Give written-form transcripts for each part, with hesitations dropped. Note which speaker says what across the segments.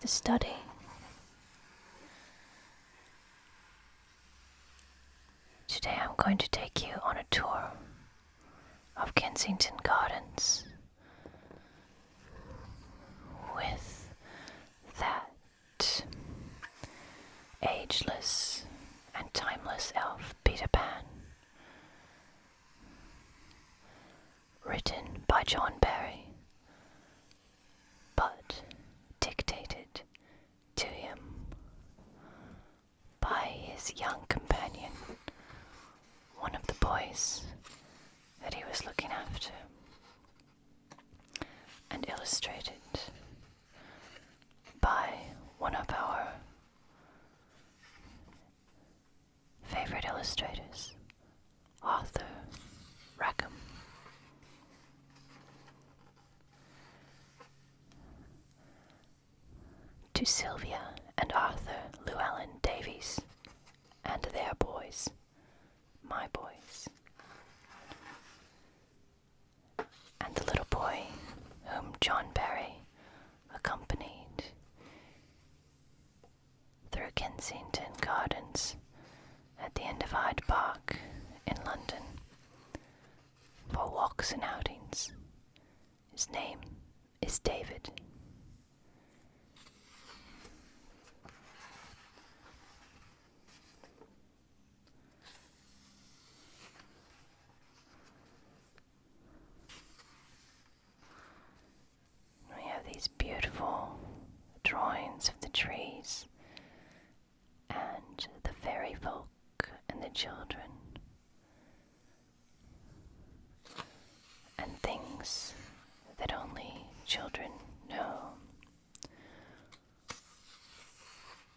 Speaker 1: the study. Today I'm going to take you on a tour of Kensington Gardens with that ageless and timeless elf Peter Pan, written by John Barrie, but dictated to him by his young companion, one of the boys that he was looking after, and illustrated by one of our favorite illustrators, Arthur Rackham. To Sylvia and Arthur Llewellyn Davies and their boys, my boys, and the little boy whom John Barrie accompanied through Kensington Gardens at the end of Hyde Park in London for walks and outings. His name is David. We have these beautiful drawings of the trees and the fairy folk and the children, and things that only children know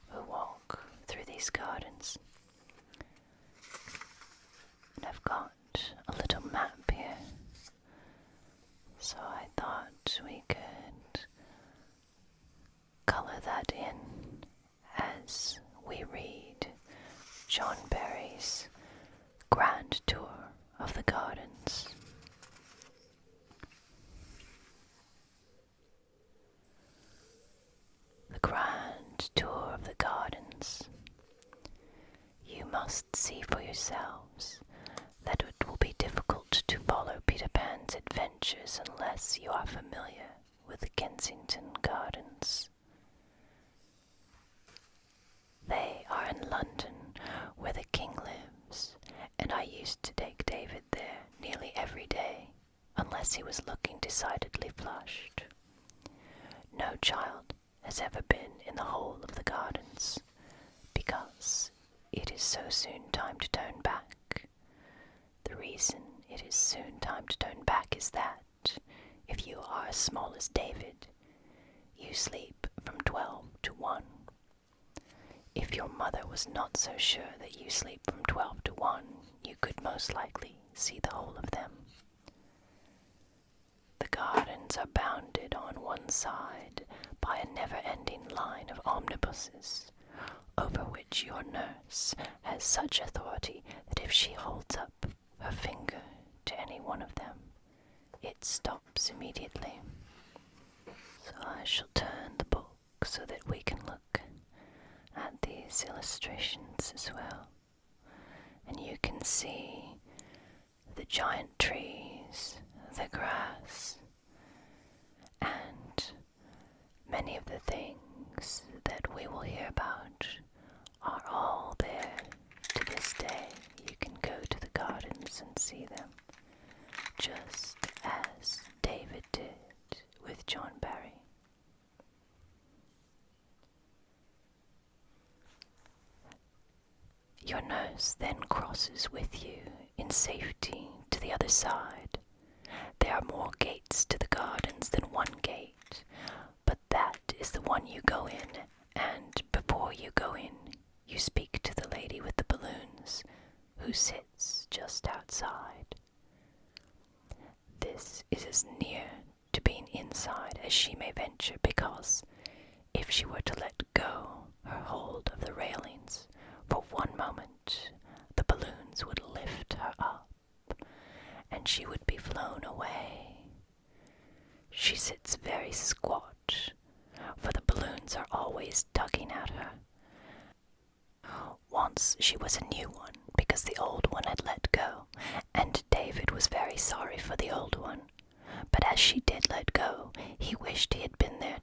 Speaker 1: who walk through these gardens. And I've got a little map here, so I thought we could color that in as we read John Barrie's grand tour of the gardens. The grand tour of the gardens. You must see for yourselves that it will be difficult to follow Peter Pan's adventures unless you are familiar with the Kensington Gardens. They are in London, where the king lives, and I used to take David there nearly every day, unless he was looking decidedly flushed. No child has ever been in the whole of the gardens, because it is so soon time to turn back. The reason it is soon time to turn back is that, if you are as small as David, you sleep from 12 to 1. If your mother was not so sure that you sleep from 12 to 1, you could most likely see the whole of them. The gardens are bounded on one side by a never-ending line of omnibuses, over which your nurse has such authority that if she holds up her finger to any one of them, it stops immediately. So I shall turn the book so that we can look at these illustrations as well, and you can see the giant trees, the grass, and many of the things that we will hear about are all there to this day. You can go to the gardens and see them, just as David did with John Barrie. Your nurse then crosses with you in safety to the other side. There are more gates to the gardens than one gate, but that is the one you go in, and before you go in, you speak to the lady with the balloons, who sits just outside. This is as near to being inside as she may venture, because if she were to let go her hold of the railings for one moment, the balloons would lift her up, and she would be flown away. She sits very squat, for the balloons gardens are always tugging at her. Once she was a new one because the old one had let go, and David was very sorry for the old one. But as she did let go, he wished he had been there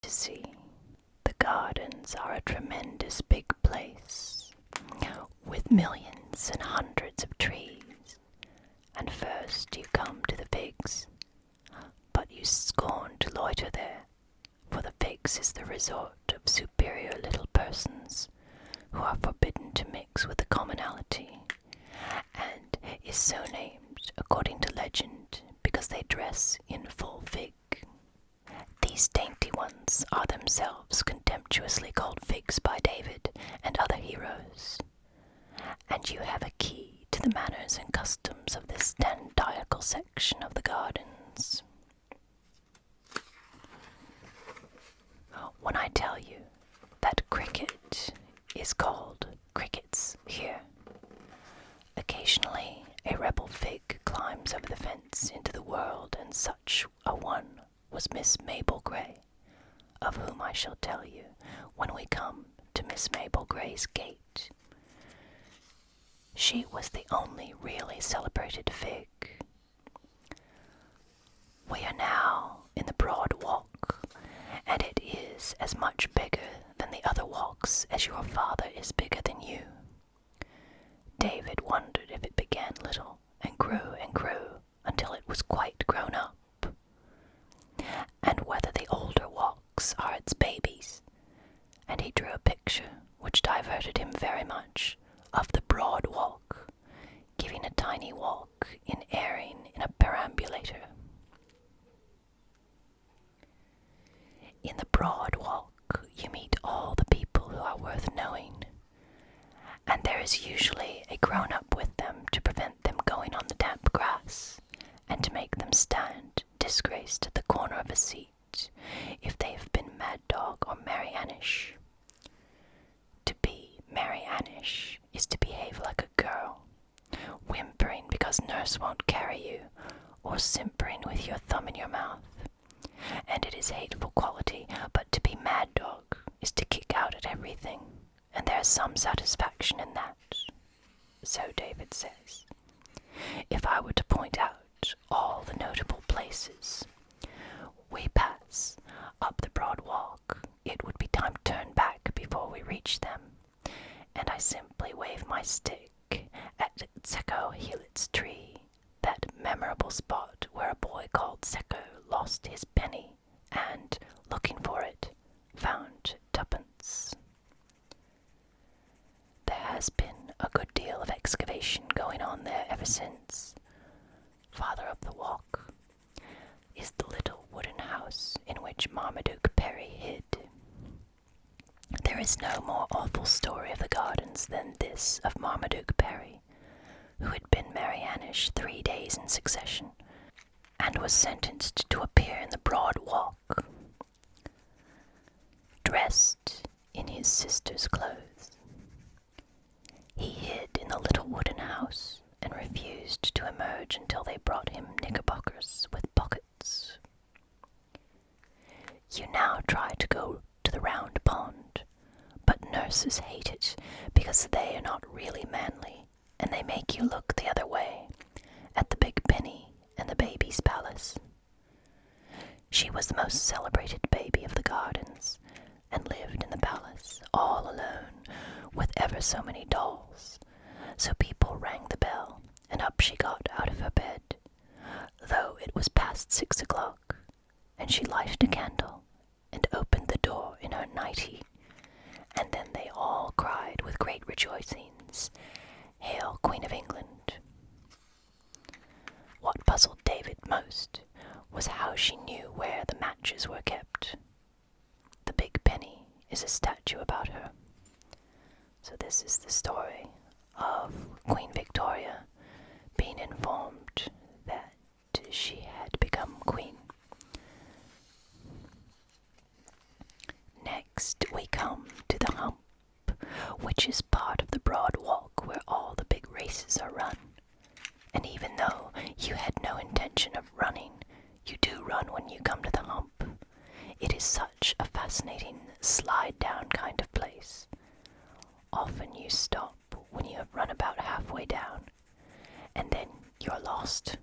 Speaker 1: to see. The gardens are a tremendous big place, with millions and hundreds of trees. And first you come to the figs, but you scorn to loiter there, for the figs is the resort of superior little persons, who are forbidden to mix with the commonalty, and is so named, according to legend, because they dress in full fig. These dainty ones are themselves contemptuously called figs by David and other heroes, and you have a key to the manners and customs of this dandiacal section of the gardens. When I tell you that cricket is called crickets here, occasionally a rebel fig climbs over the fence into the world, and such a one was Miss Mabel Grey, of whom I shall tell you when we come to Miss Mabel Grey's gate. She was the only really celebrated fig. We are now in the broad walk, and it is as much bigger than the other walks as your father is bigger than you. David wondered if it began little and grew until it was quite grown up, and whether the older walks are its babies, and he drew a picture which diverted him very much of the broad walk, giving a tiny walk in airing in a perambulator. In the broad walk you meet all the people who are worth knowing, and there is usually a grown-up with them to prevent them going on the damp grass, and to make them stand disgraced at the corner of a seat if they have been Mad Dog or Mary Annish. To be Mary Annish is to behave like a girl, whimpering because nurse won't carry you, or simpering with your thumb in your mouth, and it is hateful quality, but to be Mad Dog is to kick out at everything, and there is some satisfaction in that. So David says, if I were to point out all the notable places we pass up the broad walk, it would be time to turn back before we reach them, and I simply wave my stick at Secco Heelit's tree, that memorable spot where a boy called Secco lost his penny and, looking for it, found twopence. There has been a good deal of excavation going on there ever since. Farther up the walk is the little wooden house in which Marmaduke Perry hid. There is no more awful story of the gardens than this of Marmaduke Perry, who had been Mary Annish 3 days in succession, and was sentenced to appear in the broad walk, dressed in his sister's clothes. He hid in the little wooden house, and refused to emerge until they brought him knickerbockers with pockets. You now try to go to the round pond, but nurses hate it because they are not really manly, and they make you look the other way, at the big penny and the baby's palace. She was the most celebrated baby of the gardens, and lived in the palace all alone with ever so many dolls. So people rang the bell, and up she got out of her bed, though it was past 6 o'clock, and she lighted a candle and opened the door in her nightie, and then they all cried with great rejoicings, "Hail, Queen of England!" What puzzled David most was how she knew where the matches were kept. The big penny is a statue about her. So this is the story of Queen Victoria being informed that she had become queen. Next we come to the hump, which is part of the broad walk where all the big races are run. And even though you had no intention of running, You do run when you come to the hump. It is such a fascinating slide-down kind of place. Often you stop when you have run about halfway down, and then you're lost.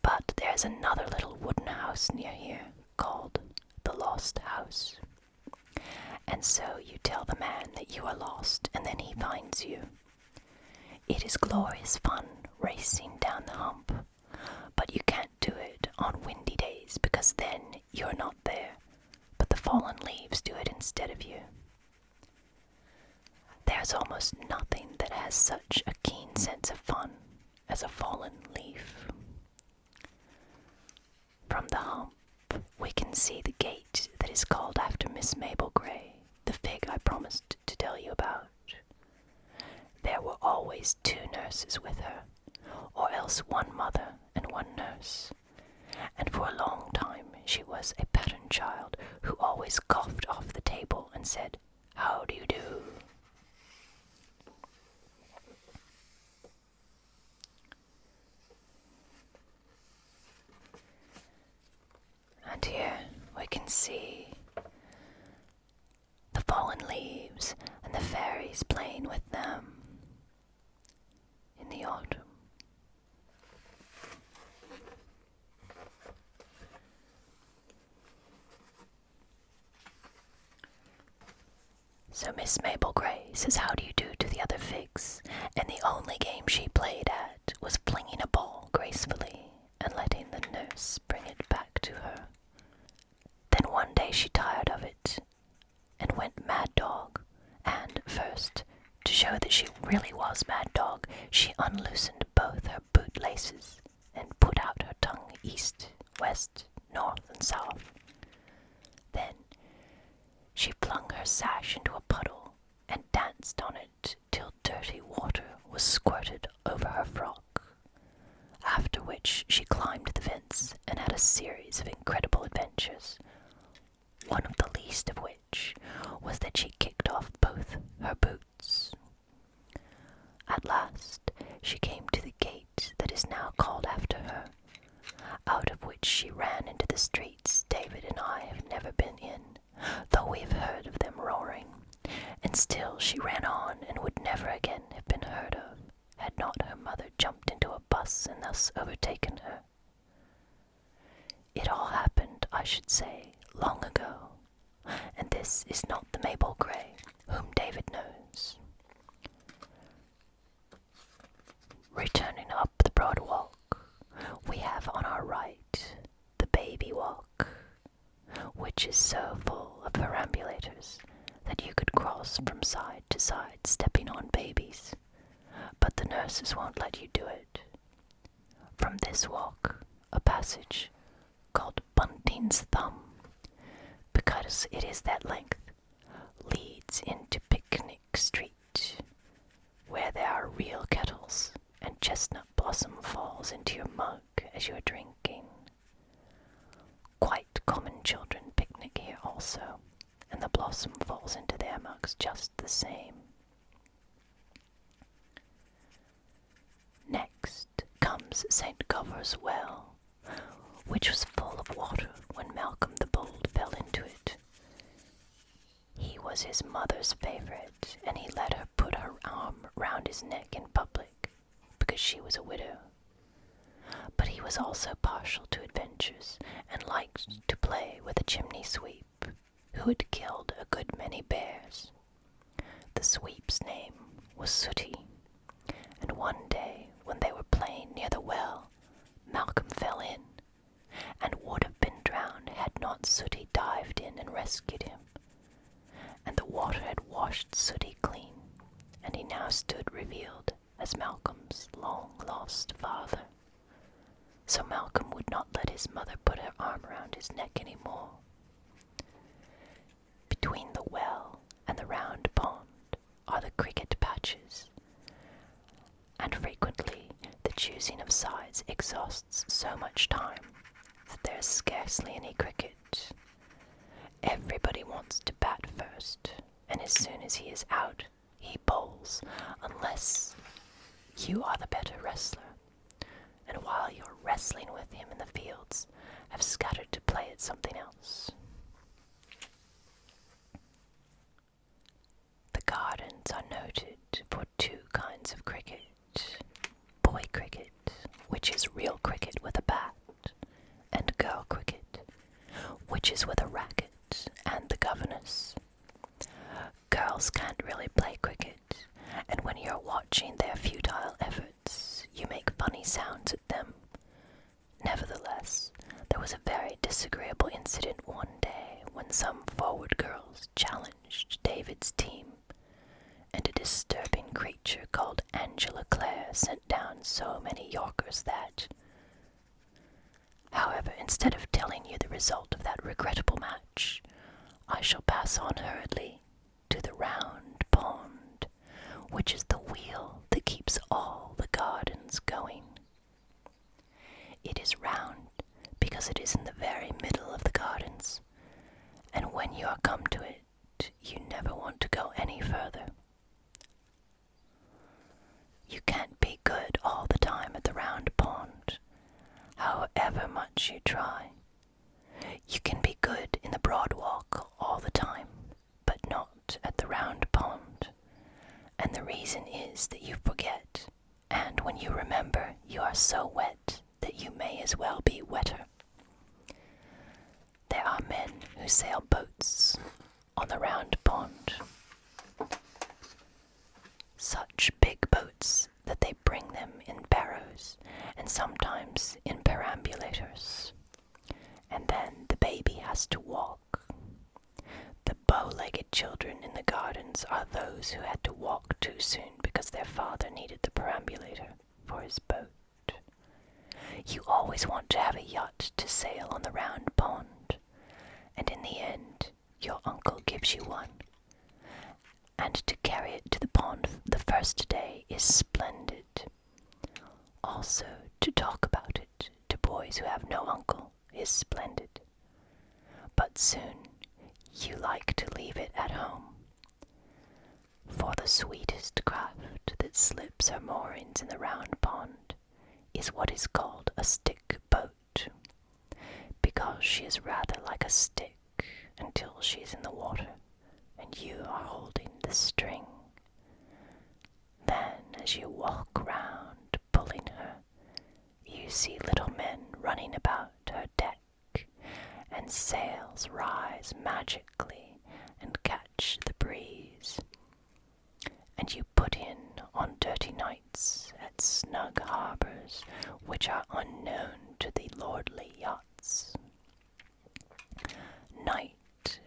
Speaker 1: But there's another little wooden house near here called the Lost House. And so you tell the man that you are lost, and then he finds you. It is glorious fun racing down the hump, but you can't do it on windy days because then you're not there, but the fallen leaves do it instead of you. There's almost nothing that has such a keen sense of fun as a fallen leaf. From the hump, we can see the gate that is called after Miss Mabel Grey, the fig I promised to tell you about. There were always 2 nurses with her, or else 1 mother and 1 nurse, and for a long time she was a pattern child who always coughed off the table and said, "How do you do?" And here we can see the fallen leaves and the fairies playing with them in the autumn. So Miss Mabel Grey says how do you do to the other figs, and the only game she played at was flinging a ball gracefully and letting the nurse bring it back to her. Then one day she tired of it and went mad dog, and first, to show that she really was mad dog, she unloosened both her boot laces and put out her tongue east, west, north, and south. Then she flung her sash into a puddle and danced on it till dirty water was squirted over her frock, after which she climbed the fence and had a series of incredible adventures, one of the least of which was that she kicked off both her boots. At last she came to the gate that is now called after her, out of which she ran into the streets David and I have never been in, though we have heard of them roaring, and still she ran on and would never again have been heard of, had not her mother jumped into a bus and thus overtaken her. It all happened, I should say, long ago, and this is not the Mabel Grey whom David knows. Returning up the broad walk, we have on our right the baby walk, which is so full of perambulators that you could cross from side to side stepping on babies, but the nurses won't let you do it. From this walk, a passage called Bunting's Thumb, because it is that length, leads into Picnic Street, where there are real kettles, and chestnut blossom falls into your mug as you are drinking. Quite common children picnic here also, and the blossom falls into their mugs just the same. Next comes St. Govor's Well, which was full of water when Malcolm the Bold fell into it. He was his mother's favourite, and he let her put her arm round his neck in public, because she was a widow. But he was also partial to adventures, and liked to play with a chimney sweep, who had killed a good many bears. The sweep's name was Sooty, and one day when they were playing near the well, Malcolm fell in, and would have been drowned had not Sooty dived in and rescued him. And the water had washed Sooty clean, and he now stood revealed as Malcolm's long-lost father. So Malcolm would not let his mother put her arm around his neck any more. Between the well and the round pond are the cricket patches, and frequently the choosing of sides exhausts so much time that there is scarcely any cricket. Everybody wants to bat first, and as soon as he is out, he bowls, unless you are the better wrestler. And while while you're wrestling with him in the fields, have scattered to play at something else. The gardens are noted for two kinds of cricket. Boy cricket, which is real cricket with a bat, and girl cricket, which is with a racket and the governess. Girls can't really play cricket, and when you're watching their futile efforts, you make funny sounds at them. Nevertheless, there was a very disagreeable incident one day when some forward girls challenged David's team, and a disturbing creature called Angela Clare sent down so many Yorkers that... However, instead of telling you the result of that regrettable match, I shall pass on hurriedly to the round pond, which is the wheel that keeps all the gardens going. It is round because it is in the very middle of the gardens, and when you are come to it, you never want to go any further. You can't be good all the time at the round pond, however much you try. You can be good in the broad walk all the time, but not at the round pond. And the reason is that you forget, and when you remember, you are so wet that you may as well be wetter. There are men who sail boats on the round pond. Such big boats that they bring them in barrows and sometimes in perambulators. And then the baby has to walk. The bow-legged children in the gardens are those who had to walk too soon because their father needed the perambulator for his boat. You always want to have a yacht to sail on the round pond, and in the end, your uncle gives you one. And to carry it to the pond the first day is splendid. Also, to talk about it to boys who have no uncle is splendid. But soon, you like to leave it at home. For the sweetest craft that slips her moorings in the round pond is what is called a stick boat, because she is rather like a stick until she is in the water and you are holding the string. Then, as you walk round pulling her, you see little men running about her deck, and sails rise magically and catch the breeze. And you put in on dirty nights at snug harbours which are unknown to the lordly yachts. Night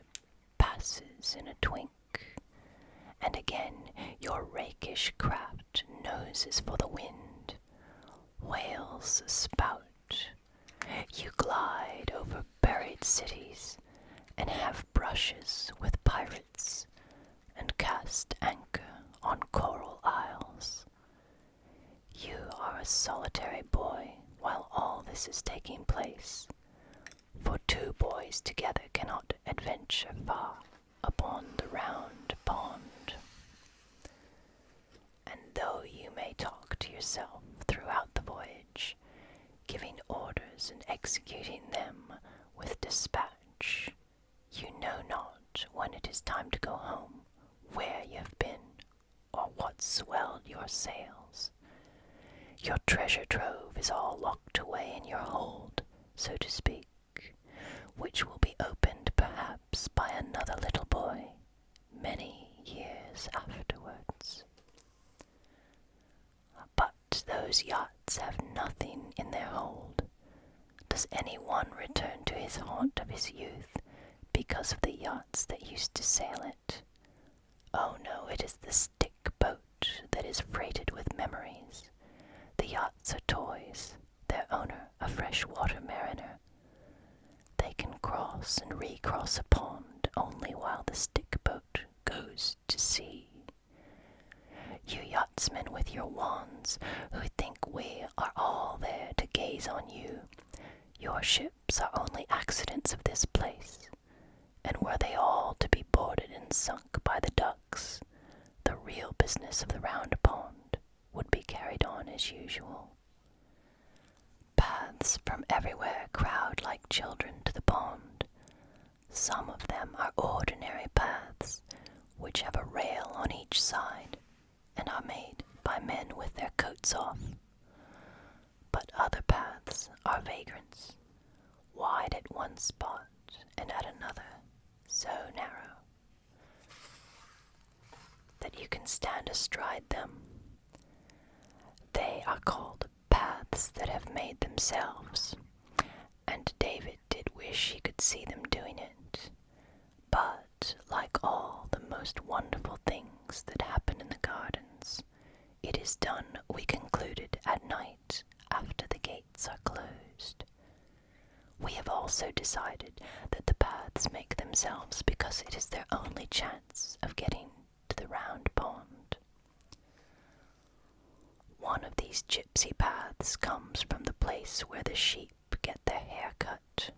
Speaker 1: passes in a twink, and again your rakish craft noses for the wind. Whales spout. You glide over buried cities, and have brushes with pirates, and cast anchor on coral isles. You are a solitary boy while all this is taking place, for two boys together cannot adventure far upon the round pond. And though you may talk to yourself throughout the voyage, giving orders and executing them with dispatch, you know not when it is time to go home, where you have been, or what swelled your sails. Your treasure trove is all locked away in your hold, so to speak, which will be opened perhaps by another little boy many years afterwards. But those yachts have nothing in their hold. Does any one return to his haunt of his youth because of the yachts that used to sail it? Oh no, it is the stick boat that is freighted with memories. The yachts are toys, their owner a freshwater mariner. They can cross and recross a pond only while the stick boat goes to sea. You yachtsmen with your wands, who think we are all there to gaze on you, your ships are only accidents of this place, and were they all to be boarded and sunk by the ducks, the real business of the round pond would be carried on as usual. paths from everywhere crowd like children to the pond. Some of them are ordinary paths, which have a rail on each side, and are made by men with their coats off. But other paths are vagrants, wide at one spot and at another so narrow that you can stand astride them. They are called paths that have made themselves, and David did wish he could see them doing it. But, like all the most wonderful things that happen in the gardens, it is done, we concluded, at night after the gates are closed. We have also decided that the paths make themselves because it is their only chance of getting to the round pond. One of these gypsy paths comes from the place where the sheep get their hair cut.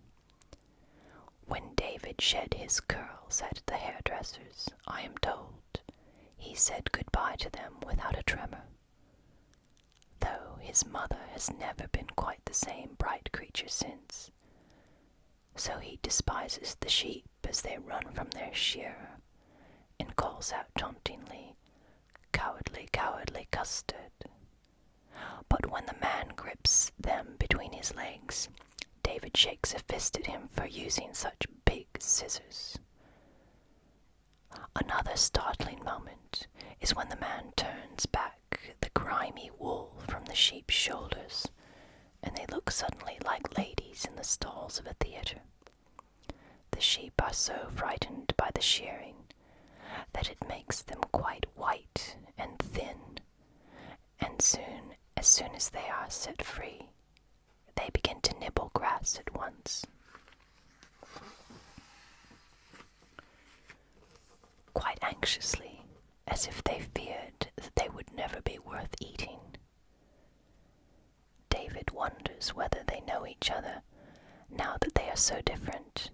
Speaker 1: When David shed his curls at the hairdresser's, I am told, he said goodbye to them without a tremor, though his mother has never been quite the same bright creature since. So he despises the sheep as they run from their shearer, and calls out tauntingly, "Cowardly, cowardly custard." But when the man grips them between his legs, David shakes a fist at him for using such big scissors. Another startling moment is when the man turns back the grimy wool from the sheep's shoulders, and they look suddenly like ladies in the stalls of a theatre. The sheep are so frightened by the shearing that it makes them quite white and thin, and as soon as they are set free, they begin to nibble grass at once. Quite anxiously, as if they feared that they would never be worth eating. David wonders whether they know each other, now that they are so different,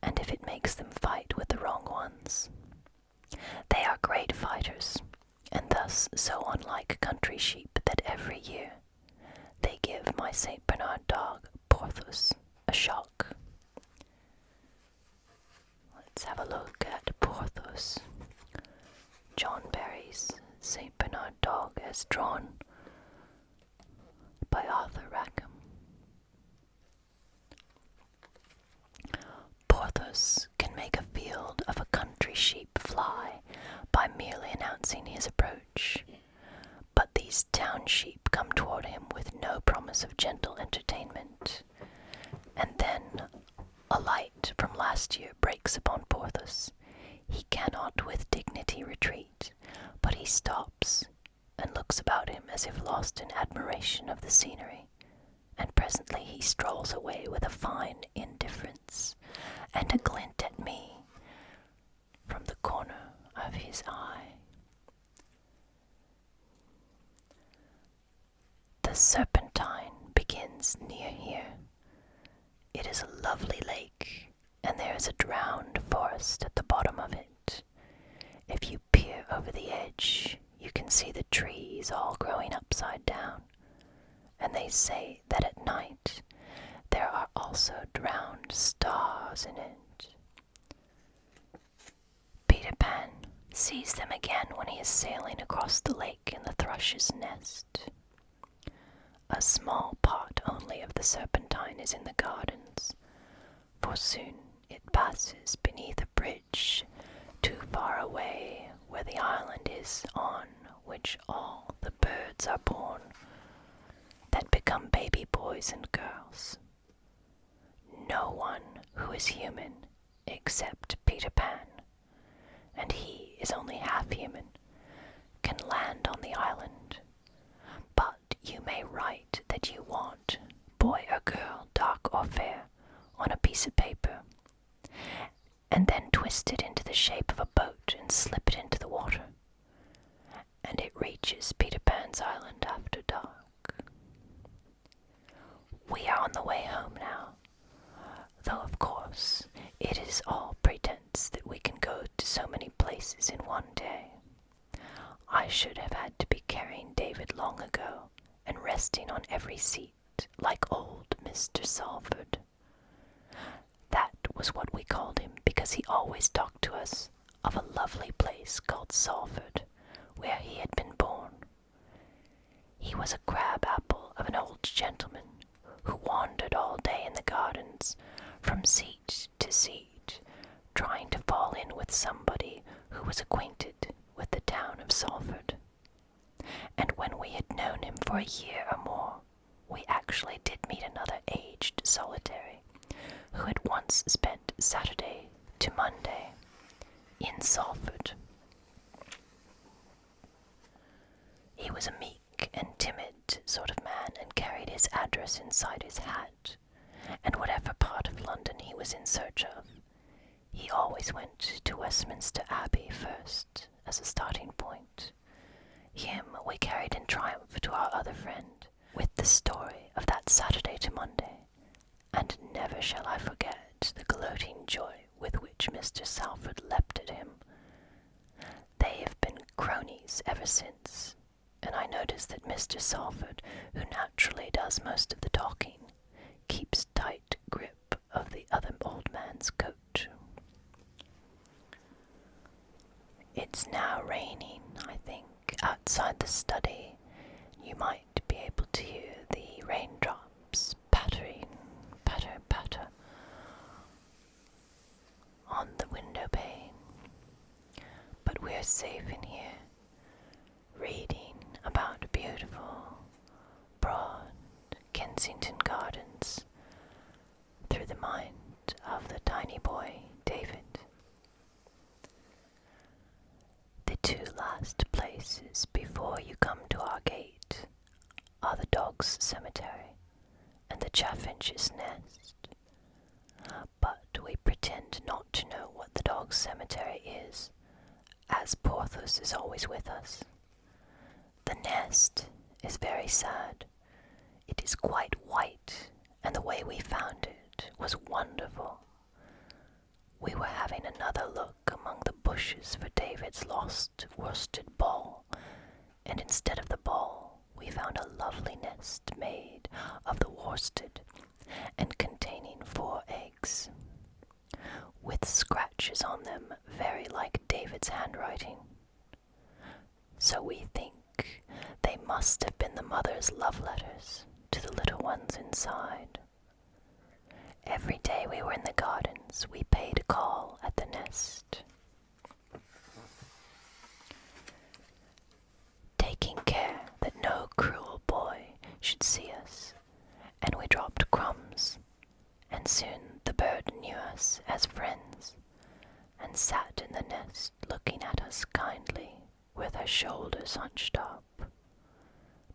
Speaker 1: and if it makes them fight with the wrong ones. They are great fighters, and thus so unlike country sheep that every year they give my St. Bernard dog, Porthos, a shock. Let's have a look at Porthos, John Barrie's St. Bernard dog, as drawn by Arthur Rackham. Porthos can make a field of a country sheep fly by merely announcing his approach, but these town sheep come toward him with no promise of gentle entertainment, and then a light from last year breaks upon Porthos. He cannot with dignity retreat, but he stops and looks about him as if lost in admiration of the scenery, and presently he strolls away with a fine indifference and a glint at me from the corner of his eye. The Serpentine begins near here. It is a lovely lake, and there is a drowned forest at the bottom of it. If you peer over the edge, you can see the trees all growing upside down, and they say that at night there are also drowned stars in it. Peter Pan sees them again when he is sailing across the lake in the thrush's nest. A small part only of the Serpentine is in the gardens, for soon it passes beneath a bridge too far away, where the island is on which all the birds are born that become baby boys and girls. No one who is human except Peter Pan, and he is only half human, can land on the island. But you may write that you want boy or girl, dark or fair, on a piece of paper, and then twist it into the shape of a boat and slip it into the water, and it reaches Peter Pan's island after dark. We are on the way home now, though of course it is all pretense that we can go to so many places in one day. I should have had to be carrying David long ago, and resting on every seat like old Mr. Salford. That was what we called him because he always talked to us of a lovely place called Salford, where he had been born. He was a crab-apple of an old gentleman who wandered all day in the gardens, from seat to seat, trying to fall in with somebody who was acquainted with the town of Salford. And when we had known him for a year or more, we actually did meet another aged solitary, who had once spent Saturday to Monday in Salford. He was a meek and timid sort of man and carried his address inside his hat, and whatever part of London he was in search of, he always went to Westminster Abbey first as a starting point. Him we carried in triumph to our other friend, with the story of that Saturday to Monday, and never shall I forget the gloating joy with which Mr. Salford leapt at him. They have been cronies ever since, and I notice that Mr. Salford, who naturally does most of the talking, keeps tight grip of the other old man's coat. It's now raining, I think, outside the study. You might be able to hear the raindrops pattering, patter, patter, on the window pane. But we're safe in here, reading about beautiful, broad Kensington Gardens through the mind of the tiny boy, David. The two last places before you come to our gate are the dog's cemetery and the chaffinch's nest. But we pretend not to know what the dog's cemetery is, as Porthos is always with us. The nest is very sad. It is quite white, and the way we found it was wonderful. We were having another look among the bushes for David's lost worsted ball, and instead of the ball, we found a lovely nest made of the worsted and containing 4 eggs, with scratches on them very like David's handwriting. So we think they must have been the mother's love letters to the little ones inside. Every day we were in the gardens, we paid a call at the nest, taking care that no cruel boy should see us, and we dropped crumbs, and soon the bird knew us as friends, and sat in the nest looking at us kindly with her shoulders hunched up.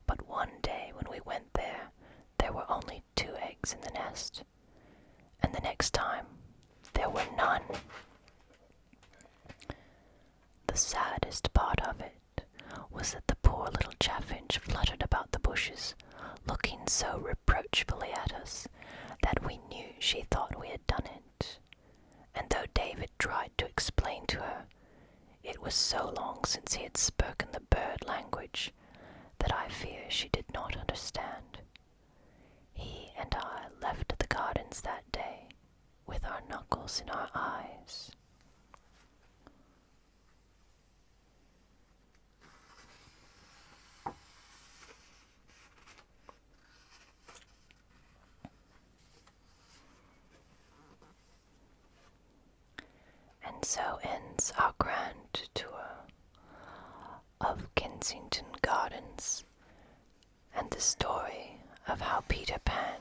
Speaker 1: But one day when we went there, there were only 2 eggs in the nest, and the next time there were none. The saddest part of it was that the poor little chaffinch fluttered about the bushes, looking so reproachfully at us that we knew she thought we had done it. And though David tried to explain to her, it was so long since he had spoken the bird language that I fear she did not understand. He and I left the gardens that day with our knuckles in our eyes. And so ends our grand tour of Kensington Gardens, and the story of how Peter Pan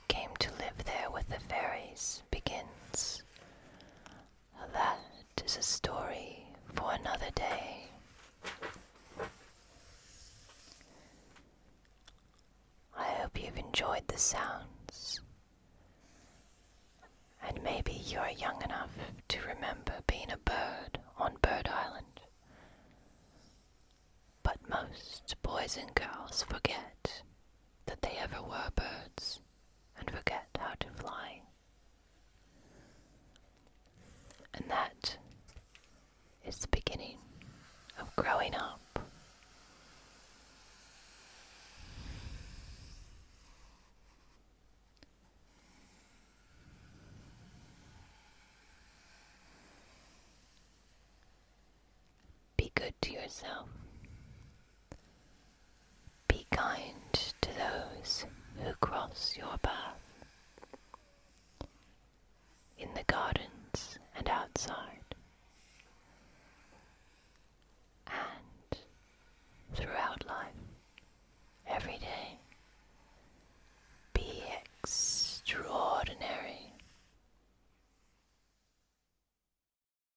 Speaker 1: came to live there with the fairies begins. That is a story for another day. I hope you've enjoyed the sounds, and maybe you're young enough to remember being a bird on Bird Island. But most boys and girls forget that they ever were birds and forget how to fly. And that is the beginning of growing up. good to yourself. Be kind to those who cross your path.